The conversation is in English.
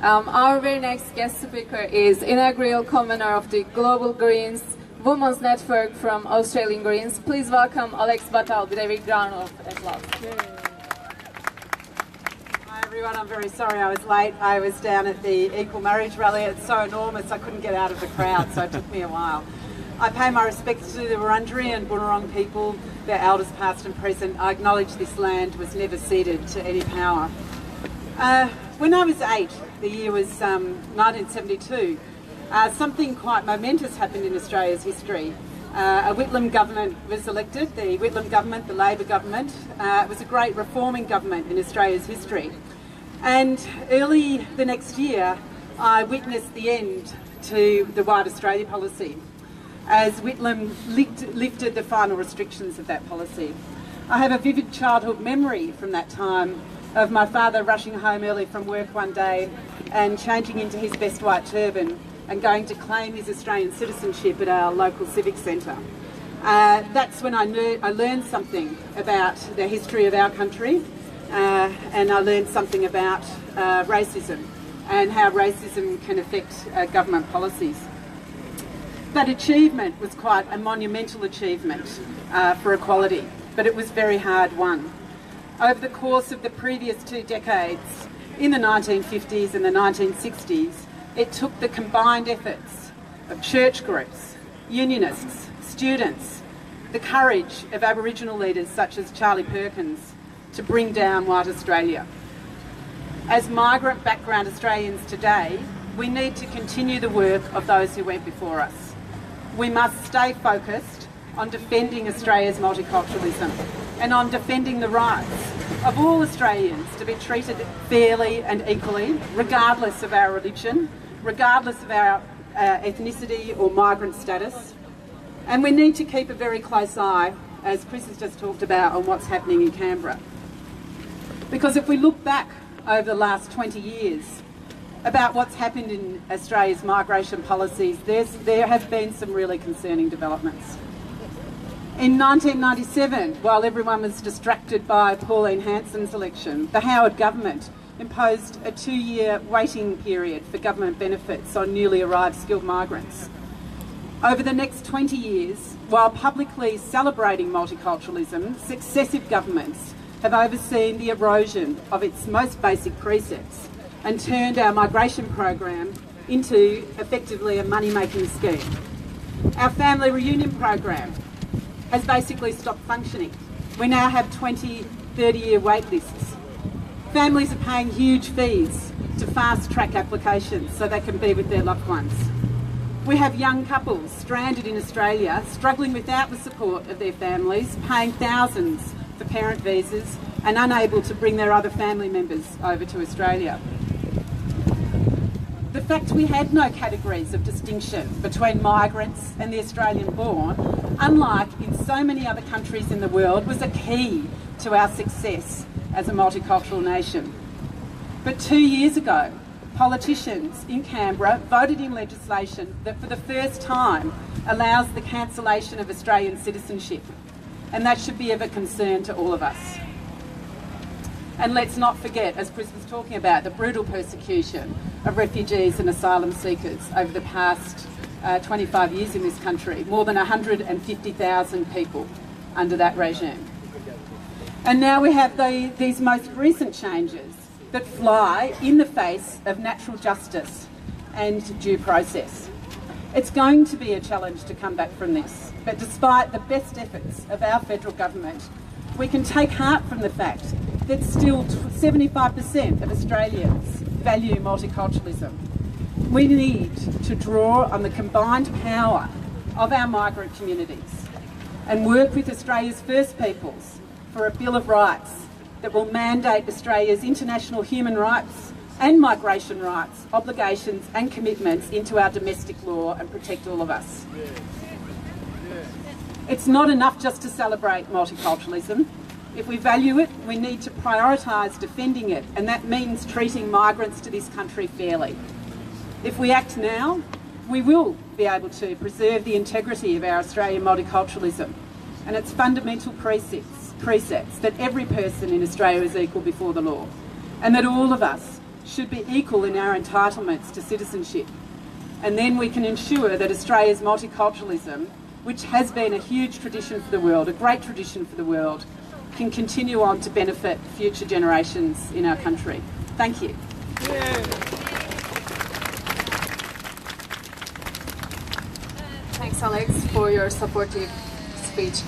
Our very next guest speaker is Inaugural Convenor of the Global Greens Women's Network from Australian Greens. Please welcome Alex Bhathal with a big round of applause. Hi everyone, I'm very sorry I was late. I was down at the Equal Marriage Rally. It's so enormous I couldn't get out of the crowd, so it took me a while. I pay my respects to the Wurundjeri and Bunurong people, their elders past and present. I acknowledge this land was never ceded to any power. When I was 8, the year was 1972, something quite momentous happened in Australia's history. A Whitlam government was elected, the Whitlam government, the Labor government. It was a great reforming government in Australia's history. And early the next year, I witnessed the end to the White Australia policy, as Whitlam lifted the final restrictions of that policy. I have a vivid childhood memory from that time of my father rushing home early from work one day and changing into his best white turban and going to claim his Australian citizenship at our local civic centre. That's when I learned something about the history of our country, and I learned something about racism and how racism can affect government policies. That achievement was quite a monumental achievement for equality, but it was very hard won. Over the course of the previous 2 decades, in the 1950s and the 1960s, it took the combined efforts of church groups, unionists, students, the courage of Aboriginal leaders such as Charlie Perkins to bring down white Australia. As migrant background Australians today, we need to continue the work of those who went before us. We must stay focused on defending Australia's multiculturalism and on defending the rights of all Australians to be treated fairly and equally, regardless of our religion, regardless of our ethnicity or migrant status. And we need to keep a very close eye, as Chris has just talked about, on what's happening in Canberra. Because if we look back over the last 20 years about what's happened in Australia's migration policies, there have been some really concerning developments. In 1997, while everyone was distracted by Pauline Hanson's election, the Howard government imposed a 2-year waiting period for government benefits on newly arrived skilled migrants. Over the next 20 years, while publicly celebrating multiculturalism, successive governments have overseen the erosion of its most basic precepts and turned our migration program into effectively a money-making scheme. Our family reunion program has basically stopped functioning. We now have 20, 30-year wait lists. Families are paying huge fees to fast-track applications so they can be with their loved ones. We have young couples stranded in Australia, struggling without the support of their families, paying thousands for parent visas and unable to bring their other family members over to Australia. The fact we had no categories of distinction between migrants and the Australian born, unlike in so many other countries in the world, was a key to our success as a multicultural nation. But 2 years ago, politicians in Canberra voted in legislation that for the first time allows the cancellation of Australian citizenship, and that should be of a concern to all of us. And let's not forget, as Chris was talking about, the brutal persecution of refugees and asylum seekers over the past 25 years in this country. More than 150,000 people under that regime. And now we have these most recent changes that fly in the face of natural justice and due process. It's going to be a challenge to come back from this, but despite the best efforts of our federal government, we can take heart from the fact that still 75% of Australians value multiculturalism. We need to draw on the combined power of our migrant communities and work with Australia's First Peoples for a Bill of Rights that will mandate Australia's international human rights and migration rights, obligations and commitments into our domestic law and protect all of us. It's not enough just to celebrate multiculturalism. If we value it, we need to prioritise defending it, and that means treating migrants to this country fairly. If we act now, we will be able to preserve the integrity of our Australian multiculturalism and its fundamental precepts that every person in Australia is equal before the law, and that all of us should be equal in our entitlements to citizenship. And then we can ensure that Australia's multiculturalism, which has been a huge tradition for the world, a great tradition for the world, can continue on to benefit future generations in our country. Thank you. Thanks, Alex, for your supportive speech.